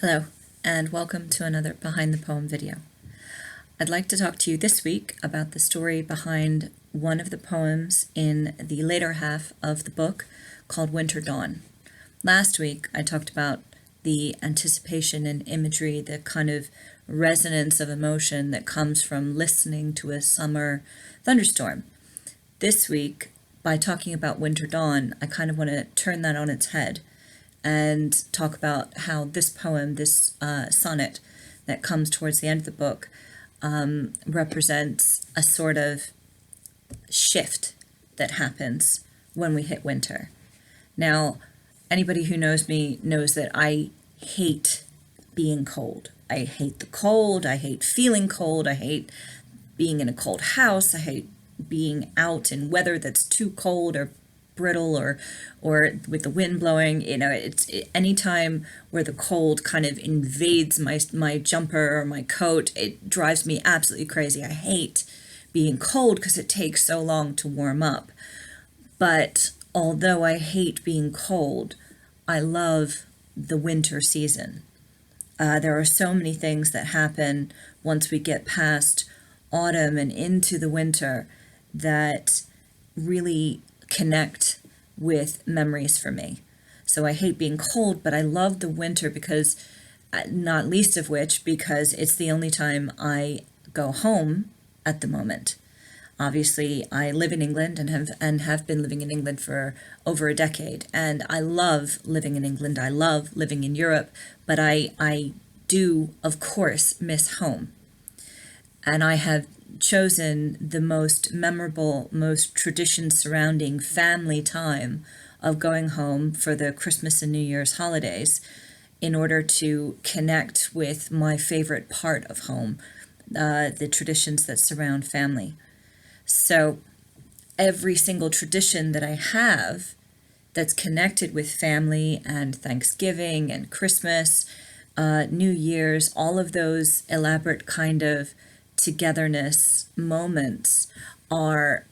Hello, and welcome to another Behind the Poem video. I'd like to talk to you this week about the story behind one of the poems in the later half of the book called Winter Dawn. Last week, I talked about the anticipation and imagery, the kind of resonance of emotion that comes from listening to a summer thunderstorm. This week, by talking about Winter Dawn, I kind of want to turn that on its head and talk about how this poem, this sonnet that comes towards the end of the book, represents a sort of shift that happens when we hit winter. Now, anybody who knows me knows that I hate being cold. I hate the cold. I hate feeling cold. I hate being in a cold house. I hate being out in weather that's too cold or brittle or with the wind blowing. It's any time where the cold kind of invades my jumper or my coat, it drives me absolutely crazy. I hate being cold because it takes so long to warm up. But although I hate being cold, I love the winter season. There are so many things that happen once we get past autumn and into the winter that really connect with memories for me. So I hate being cold, but I love the winter because, not least of which, because it's the only time I go home at the moment. Obviously, I live in England and have been living in England for over a decade, and I love living in England. I love living in Europe, but I do, of course, miss home. And I have chosen the most memorable, most tradition surrounding family time of going home for the Christmas and New Year's holidays in order to connect with my favorite part of home, the traditions that surround family. So every single tradition that I have that's connected with family and Thanksgiving and Christmas, New Year's, all of those elaborate kind of togetherness moments are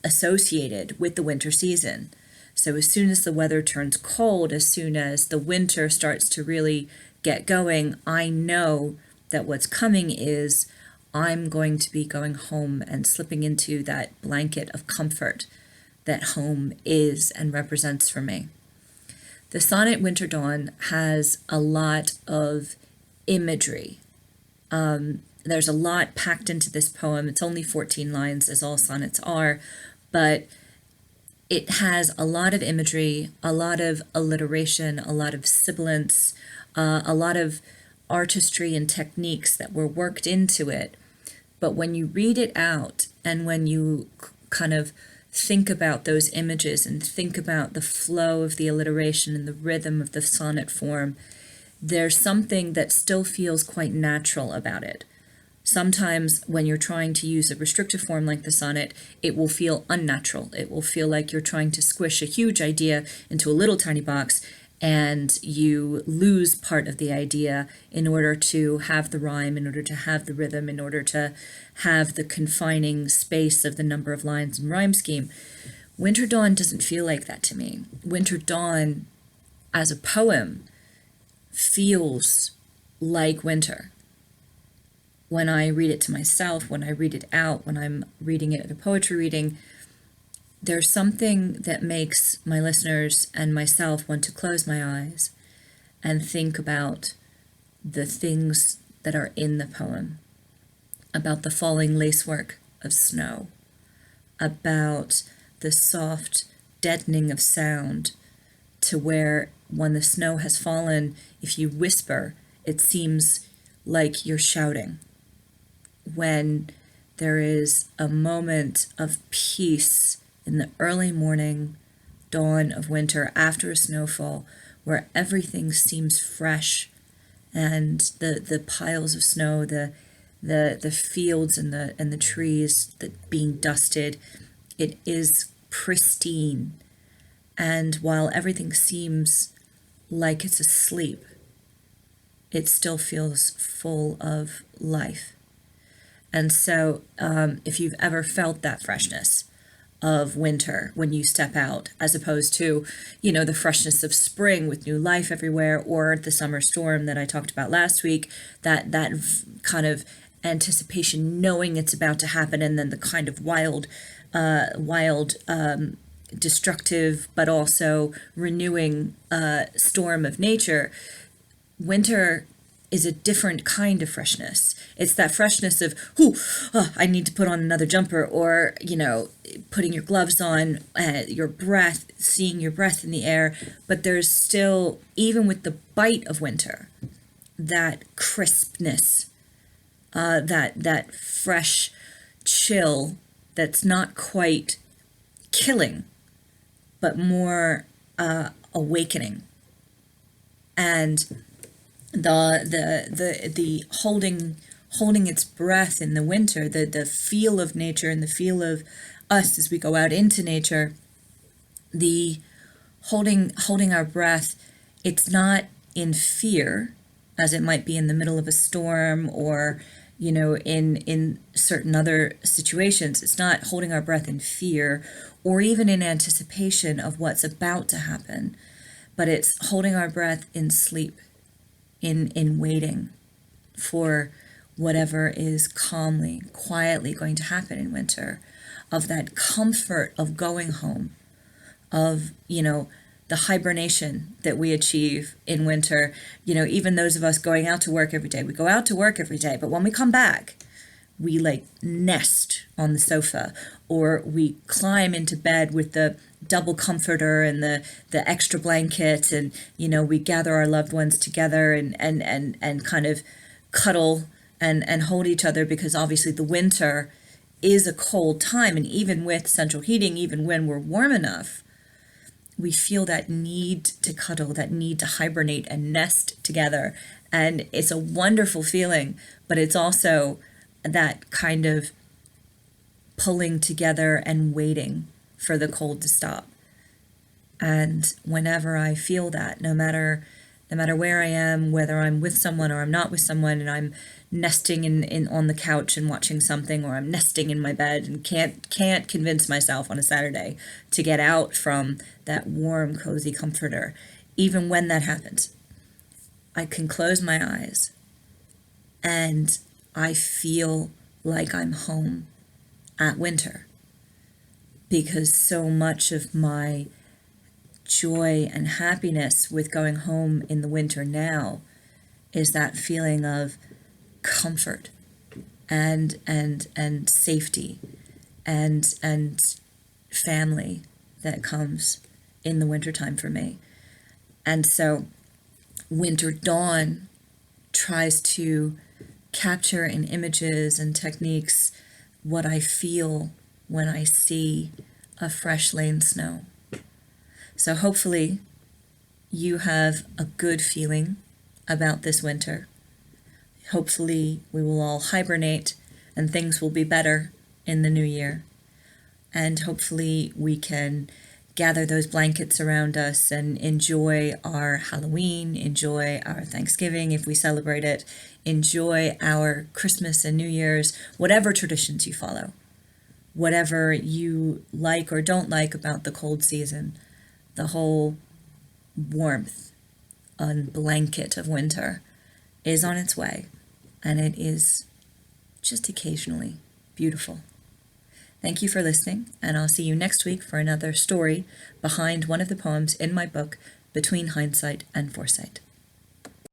associated with the winter season. So as soon as the weather turns cold, as soon as the winter starts to really get going, I know that what's coming is I'm going to be going home and slipping into that blanket of comfort that home is and represents for me. The sonnet Winter Dawn has a lot of imagery. There's a lot packed into this poem. It's only 14 lines, as all sonnets are, but it has a lot of imagery, a lot of alliteration, a lot of sibilance, a lot of artistry and techniques that were worked into it. But when you read it out and when you kind of think about those images and think about the flow of the alliteration and the rhythm of the sonnet form, there's something that still feels quite natural about it. Sometimes when you're trying to use a restrictive form like the sonnet, it will feel unnatural. It will feel like you're trying to squish a huge idea into a little tiny box, and you lose part of the idea in order to have the rhyme, in order to have the rhythm, in order to have the confining space of the number of lines and rhyme scheme. Winter Dawn doesn't feel like that to me. Winter Dawn, as a poem, feels like winter. When I read it to myself, when I read it out, when I'm reading it at a poetry reading, there's something that makes my listeners and myself want to close my eyes and think about the things that are in the poem, about the falling lacework of snow, about the soft deadening of sound to where when the snow has fallen, if you whisper, it seems like you're shouting. When there is a moment of peace in the early morning dawn of winter after a snowfall, where everything seems fresh and the piles of snow, the fields and the trees that being dusted, it is pristine. And while everything seems like it's asleep, it still feels full of life. And so if you've ever felt that freshness, of winter when you step out, as opposed to, the freshness of spring with new life everywhere, or the summer storm that I talked about last week, that kind of anticipation, knowing it's about to happen, and then the kind of wild, destructive, but also renewing storm of nature. Winter is a different kind of freshness. It's that freshness of, I need to put on another jumper, or, putting your gloves on, your breath, seeing your breath in the air. But there's still, even with the bite of winter, that crispness, that fresh chill that's not quite killing, but more awakening. And the holding its breath in the winter, the feel of nature and the feel of us as we go out into nature, the holding our breath, it's not in fear as it might be in the middle of a storm, or in certain other situations. It's not holding our breath in fear or even in anticipation of what's about to happen, but it's holding our breath in sleep, in waiting for whatever is calmly, quietly going to happen in winter, of that comfort of going home, of, the hibernation that we achieve in winter. Even those of us going out to work every day, we go out to work every day, but when we come back, we nest on the sofa, or we climb into bed with the double comforter and the extra blanket, and we gather our loved ones together and kind of cuddle and hold each other, because obviously the winter is a cold time, and even with central heating, even when we're warm enough, we feel that need to cuddle, that need to hibernate and nest together. And it's a wonderful feeling, but it's also that kind of pulling together and waiting for the cold to stop. And whenever I feel that, no matter where I am, whether I'm with someone or I'm not with someone, and I'm nesting in on the couch and watching something, or I'm nesting in my bed and can't convince myself on a Saturday to get out from that warm, cozy comforter, even when that happens, I can close my eyes and I feel like I'm home at winter, because so much of my joy and happiness with going home in the winter now is that feeling of comfort and safety and family that comes in the wintertime for me. And so Winter Dawn tries to capture in images and techniques what I feel when I see a fresh laid snow. So hopefully you have a good feeling about this winter. Hopefully we will all hibernate and things will be better in the new year. And hopefully we can gather those blankets around us and enjoy our Halloween, enjoy our Thanksgiving if we celebrate it, enjoy our Christmas and New Year's, whatever traditions you follow, whatever you like or don't like about the cold season. The whole warmth and blanket of winter is on its way, and it is just occasionally beautiful. Thank you for listening, and I'll see you next week for another story behind one of the poems in my book, Between Hindsight and Foresight.